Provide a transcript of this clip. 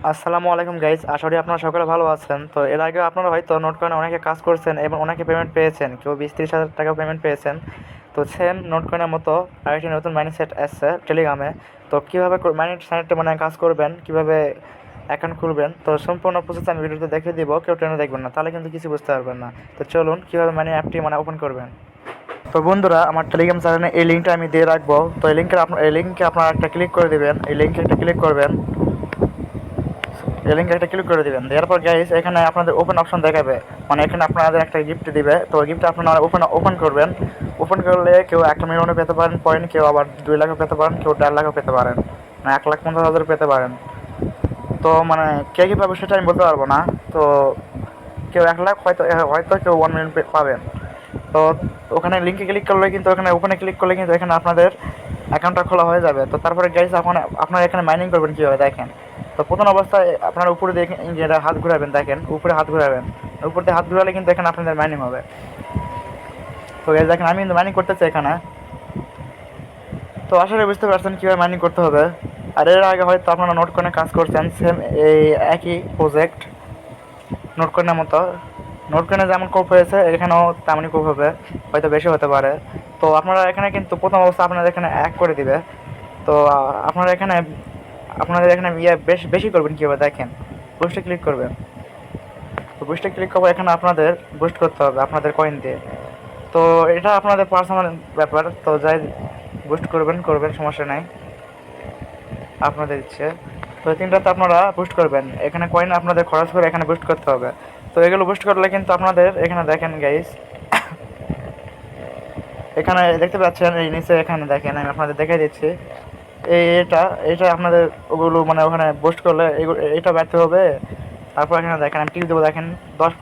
আসসালামু আলাইকুম গাইজ, আশা করি আপনারা সকলে ভালো আছেন। তো এর আগে আপনারা হয়তো নোটকয়েনে অনেকে কাজ করছেন এবং অনেকে পেমেন্ট পেয়েছেন, কেউ 20-30 হাজার টাকা পেমেন্ট পেয়েছেন। তো সেম নোটকয়েনের মতো আরেকটি নতুন মাইনিং সেট আসছে টেলিগ্রামে। তো কীভাবে মাইনিং সাইটে কাজ করবেন, কীভাবে অ্যাকাউন্ট খুলবেন, তো সম্পূর্ণ প্রসেস আমি ভিডিওতে দেখিয়ে দিব। কেউ টেনে দেখবেন না, তাহলে কিন্তু কিছু বুঝতে পারবেন না। তো চলুন কীভাবে মাইনিং অ্যাপটি ওপেন করবেন। তো বন্ধুরা, আমার টেলিগ্রাম চ্যানেলে এই লিঙ্কটা আমি দিয়ে রাখবো। তো এই লিঙ্কে আপনারা একটা ক্লিক করে দেবেন। এই লিঙ্কে একটা ক্লিক করবেন, এই লিঙ্কে একটা ক্লিক করে দেবেন। দেওয়ার পর গাইস এখানে আপনাদের ওপেন অপশন দেখাবে, এখানে আপনাদের একটা গিফট দিবে। তো গিফট আপনারা ওপেন করবেন। ওপেন করলে কেউ 1 মিলিয়নও পেতে পারেন পয়েন্ট, কেউ আবার 2 লাখও পেতে পারেন, কেউ 1.5 লাখও পেতে পারেন, 1,50,000 পেতে পারেন। তো কে কী পাবে সেটা আমি বলতে পারবো না। তো কেউ 1 লাখ, হয়তো হয়তো কেউ 1 মিলিয়ন পাবেন। তো ওখানে লিঙ্কে ক্লিক করলে কিন্তু, ওখানে ওপেনে ক্লিক করলে কিন্তু এখানে আপনাদের অ্যাকাউন্টটা খোলা হয়ে যাবে। তো তারপরে গাইস আপনারা এখানে মাইনিং করবেন কীভাবে দেখেন। তো প্রথম অবস্থায় আপনারা উপরে দেখেন, যেটা হাত ঘুরাবেন, দেখেন উপরে হাত ঘুরাবেন। উপর দিয়ে হাত ঘুরালে কিন্তু এখানে আপনাদের মাইনিং হবে। তো গাইস দেখেন, আমি কিন্তু মাইনিং করতেছি এখানে। তো আসলে বুঝতে পারছেন কীভাবে মাইনিং করতে হবে। আর এর আগে হয়তো আপনারা নোটকয়েনে কাজ করছেন, সেম এই একই প্রজেক্ট নোটকয়েনের মতো। নোটকয়েনে যেমন কোপ হয়েছে এখানেও তেমনই কোপ হবে, হয়তো বেশি হতে পারে। তো আপনারা এখানে কিন্তু প্রথম অবস্থা আপনাদের এখানে এক করে দিবে। তো আপনাদের এখানে বেশি করবেন কীভাবে দেখেন। বুস্টে ক্লিক করবেন। তো বুস্টে ক্লিক করবো, এখানে আপনাদের বুস্ট করতে হবে আপনাদের কয়েন দিয়ে। তো এটা আপনাদের পার্সোনাল ব্যাপার, তো যাই বুস্ট করবেন সমস্যা নাই, আপনাদের ইচ্ছে। তো 3টাতে আপনারা বুস্ট করবেন, এখানে কয়েন আপনাদের খরচ করে এখানে বুস্ট করতে হবে। তো এগুলো বুস্ট করলে কিন্তু আপনাদের এখানে দেখেন গাইস, এখানে দেখতে পাচ্ছেন এই নিচে, এখানে দেখেন আমি আপনাদের দেখাই দিচ্ছি। এটা আপনাদের ওগুলো ওখানে বুস্ট করলে এটা ব্যর্থ হবে। তারপর এখানে দেখেন আমি টিপ দেবো, দেখেন 10